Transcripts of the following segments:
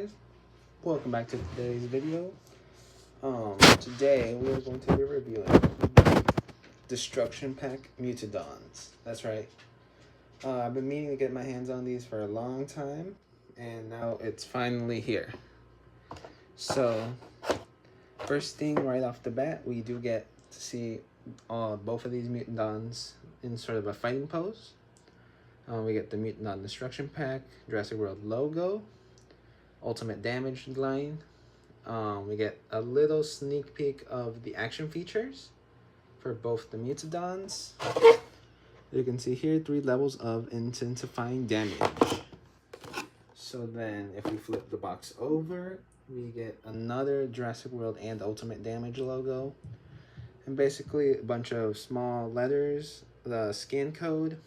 guys, welcome back to today's video. Today we are going to be reviewing Destruction Pack Mutadons. That's right. I've been meaning to get my hands on these for a long time, and now it's finally here. So, first thing right off the bat, we do get to see both of these Mutadons in sort of a fighting pose. We get the Mutadon Destruction Pack, Jurassic World logo, Ultimate Damage line. We get a little sneak peek of the action features for both the Mutadons. You can see here 3 levels of intensifying damage. So then if we flip the box over, we get another Jurassic World and Ultimate Damage logo. And basically a bunch of small letters, the scan code,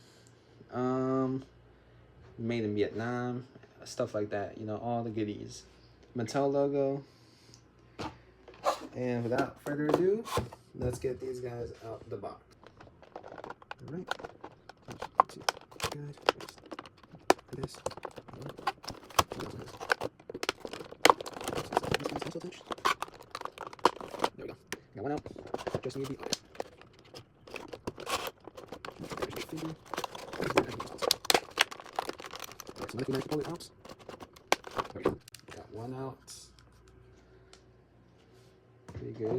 made in Vietnam, stuff like that, you know, all the goodies. Mattel logo. And without further ado, let's get these guys out the box. All right. Let's see. Guys, this. There we go. Got one out. Just need the other. There's the figure. So let me pull it out. There we go. Got one out. Pretty good.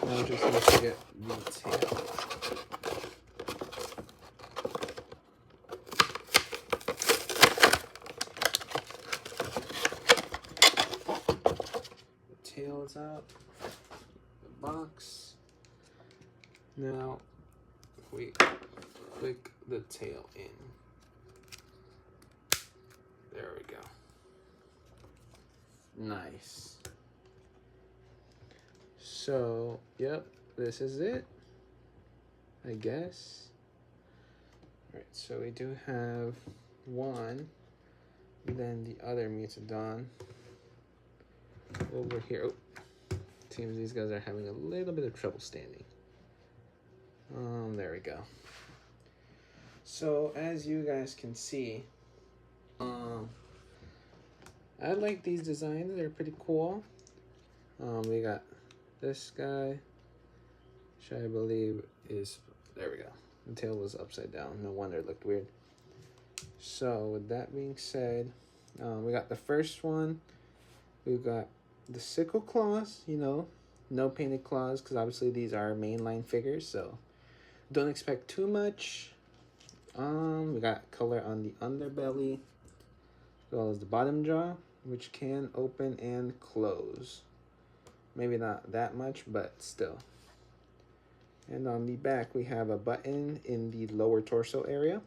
Now we're just going to get the tail. The tail is out. The box. Now, if we click the tail in. There we go. Nice. So, yep, this is it, I guess. Alright, so we do have one, then the other Mutadon over here. Oh, seems these guys are having a little bit of trouble standing. There we go. So, as you guys can see, I like these designs. They're pretty cool. We got this guy, which I believe is, there we go. The tail was upside down. No wonder it looked weird. So with that being said, we got the first one. We've got the sickle claws, you know, no painted claws, because obviously these are mainline figures, so don't expect too much. We got color on the underbelly, as well as the bottom jaw, which can open and close. Maybe not that much, but still. And on the back, we have a button in the lower torso area.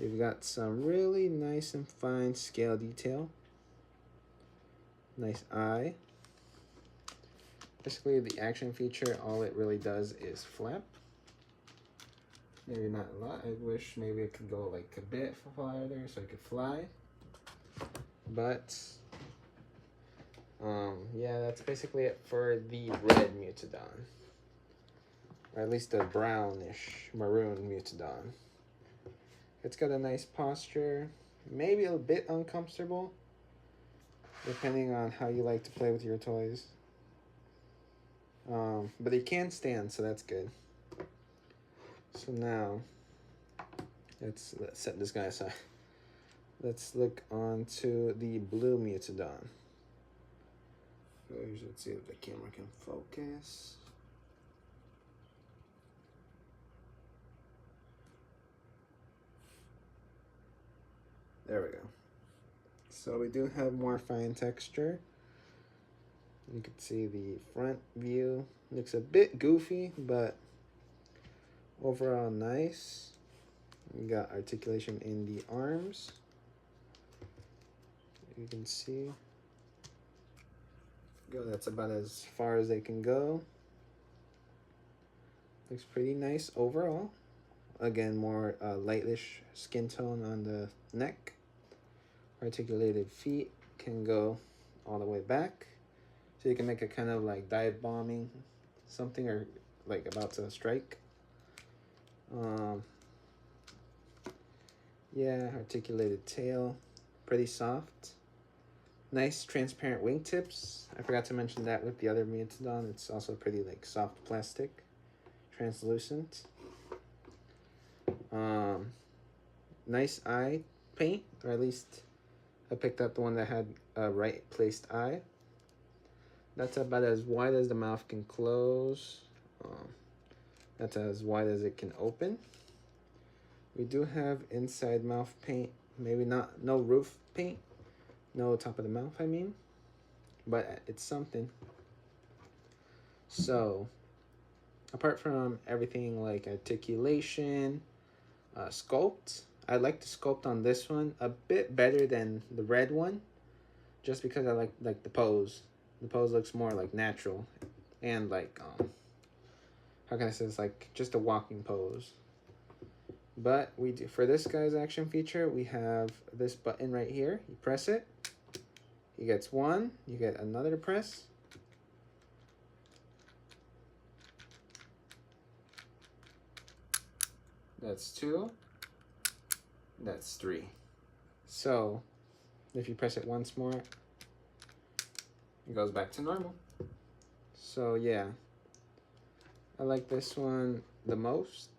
We've got some really nice and fine scale detail. Nice eye. Basically, the action feature, all it really does is flap. Maybe not a lot. I wish maybe it could go like a bit farther so it could fly. But yeah, that's basically it for the red Mutadon. Or at least the brownish maroon Mutadon. It's got a nice posture, maybe a bit uncomfortable, depending on how you like to play with your toys. But it can stand, so that's good. So now, let's set this guy aside. Let's look onto the blue Mutadon. Let's see if the camera can focus. There we go. So we do have more fine texture. You can see the front view. Looks a bit goofy, but overall nice. We got articulation in the arms. You can see. That's about as far as they can go. Looks pretty nice overall. Again, more lightish skin tone on the neck. Articulated feet can go all the way back. So you can make a kind of like dive bombing something, or like about to strike. Yeah, articulated tail, pretty soft. Nice transparent wingtips. I forgot to mention that with the other Mutadon. It's also pretty like soft plastic, translucent. Nice eye paint, or at least I picked up the one that had a right placed eye. That's about as wide as the mouth can close. That's as wide as it can open. We do have inside mouth paint, maybe not, no roof paint, no top of the mouth, I mean, but it's something. So, apart from everything like articulation, sculpt, I like the sculpt on this one a bit better than the red one, just because I like the pose. The pose looks more like natural, and like how can I say, it's like just a walking pose. But we do, for this guy's action feature, we have this button right here. You press it, he gets one, you get another to press. That's two, that's three. So if you press it once more, it goes back to normal. So yeah, I like this one the most.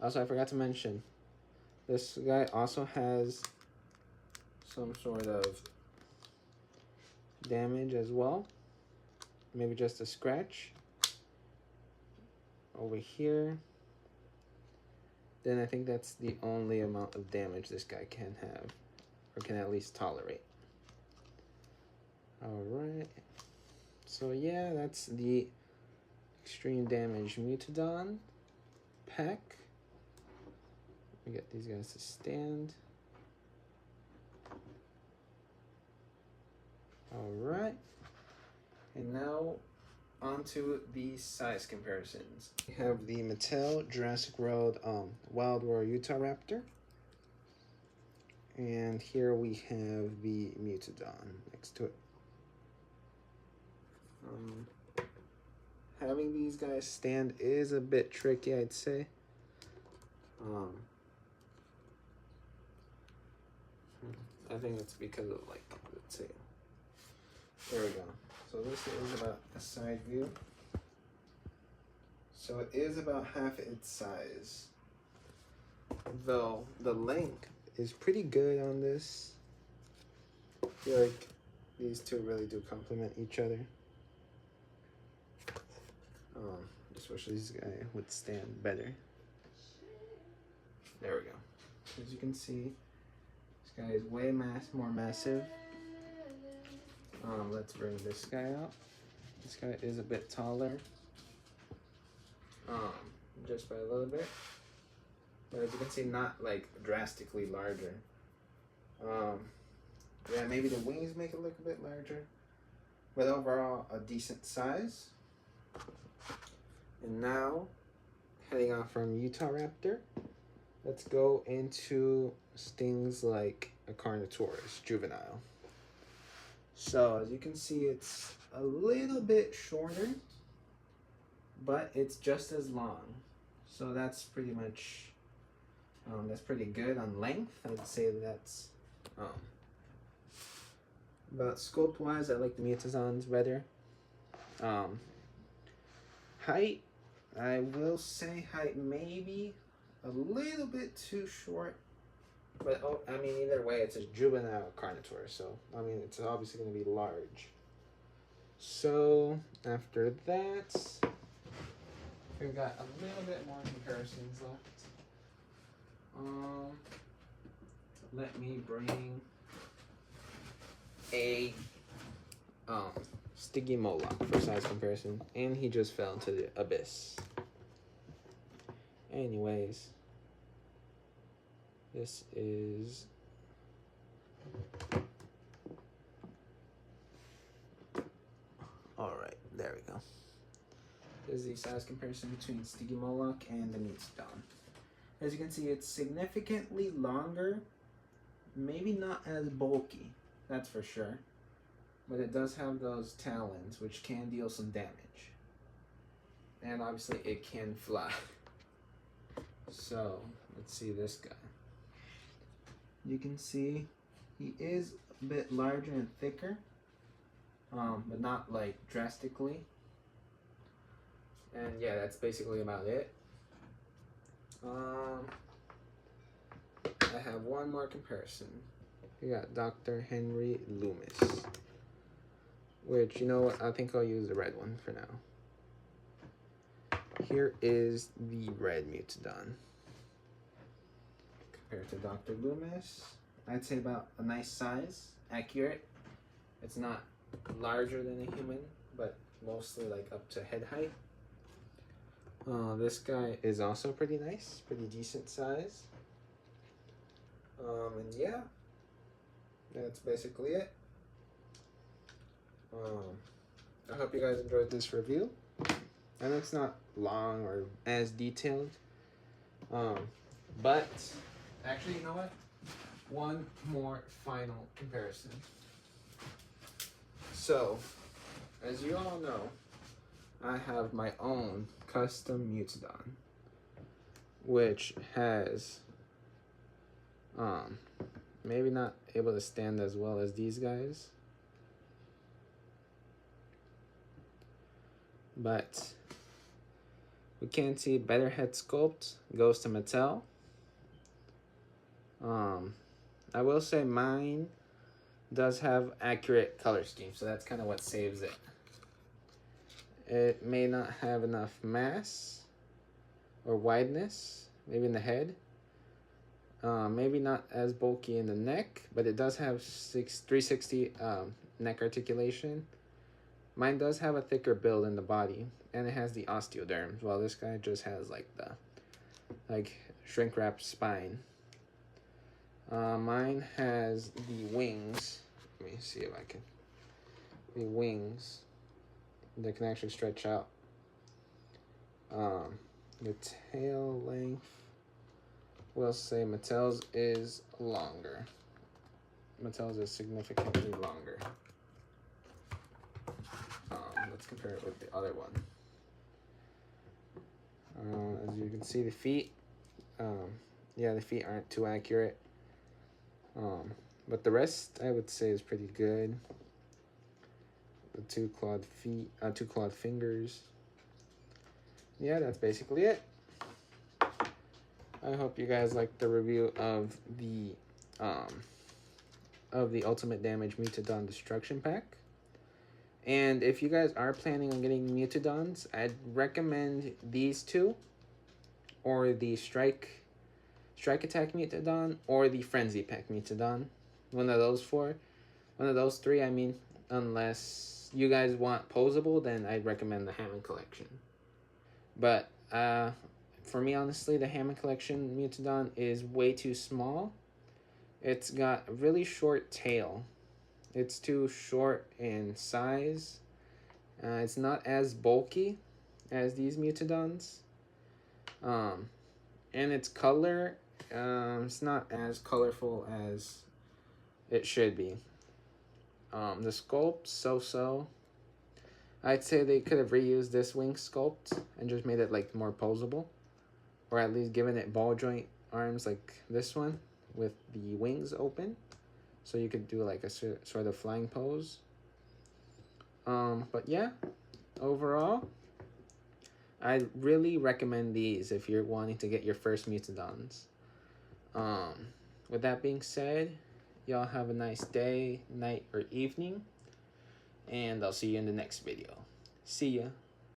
Also, I forgot to mention, this guy also has some sort of damage as well. Maybe just a scratch over here. Then I think that's the only amount of damage this guy can have, or can at least tolerate. Alright. So yeah, that's the extreme damage Mutadon pack. We get these guys to stand. Alright. And now onto the size comparisons. We have the Mattel Jurassic World Wild Roar Utah Raptor. And here we have the Mutadon next to it. Having these guys stand is a bit tricky, I'd say. I think it's because of, like, let's see. There we go. So this is about a side view. So it is about half its size. Though the length is pretty good on this. I feel like these two really do complement each other. Just wish this guy would stand better. There we go. As you can see, this guy is way more massive. Let's bring this guy out. This guy is a bit taller. Just by a little bit. But as you can see, not like drastically larger. Yeah, maybe the wings make it look a bit larger. But overall, a decent size. And now, heading off from Utah Raptor, let's go into things like a Carnotaurus juvenile. So as you can see, it's a little bit shorter, but it's just as long. So that's pretty much, that's pretty good on length. I'd say that's, but sculpt wise, I like the Mutadons better. Height, I will say height maybe a little bit too short, but I mean, either way, it's a juvenile Carnotaurus, so I mean, it's obviously going to be large. So after that, we've got a little bit more comparisons left. Let me bring a Sticky Moloch for size comparison, and he just fell into the abyss. Anyways, this is alright, there we go. This is the size comparison between Sticky Moloch and the Mutadon. As you can see, it's significantly longer, maybe not as bulky, that's for sure. But it does have those talons, which can deal some damage. And obviously it can fly. So, let's see this guy. You can see He is a bit larger and thicker, but not like drastically. And yeah, that's basically about it. I have one more comparison. We got Dr. Henry Loomis, which, you know what, I think I'll use the red one for now. Here is the red Mutadon. Compared to Dr. Loomis, I'd say about a nice size, accurate. It's not larger than a human, but mostly like up to head height. This guy is also pretty nice, pretty decent size. And yeah, that's basically it. I hope you guys enjoyed this review. I know it's not long or as detailed, but actually, you know what? One more final comparison. So, as you all know, I have my own custom Mutadon, which has maybe not able to stand as well as these guys, but we can see better head sculpt goes to Mattel. I will say mine does have accurate color scheme, so that's kind of what saves it. It may not have enough mass or wideness, maybe in the head. Maybe not as bulky in the neck, but it does have 360 neck articulation. Mine does have a thicker build in the body, and it has the osteoderms, while this guy just has like the shrink wrap spine. Mine has the wings. Let me see if I can. The wings that can actually stretch out. The tail length, we'll say Mattel's is longer. Mattel's is significantly longer. Let's compare it with the other one. As you can see, the feet, yeah, the feet aren't too accurate. But the rest, I would say, is pretty good. The two clawed feet, two clawed fingers. Yeah, that's basically it. I hope you guys liked the review of the Ultimate Damage Mutadon Destruction Pack. And if you guys are planning on getting Mutadons, I'd recommend these two, or the Strike Attack Mutadon, or the Frenzy Pack Mutadon. One of those three, I mean, unless you guys want posable, then I'd recommend the Hammond Collection. But for me, honestly, the Hammond Collection Mutadon is way too small. It's got a really short tail. It's too short in size. It's not as bulky as these Mutadons. And its color, it's not as colorful as it should be. The sculpt, so-so. I'd say they could have reused this wing sculpt and just made it like more posable, or at least given it ball joint arms like this one with the wings open, so you could do like a sort of flying pose. But yeah, overall, I really recommend these if you're wanting to get your first Mutadons. With that being said, y'all have a nice day, night, or evening, and I'll see you in the next video. See ya.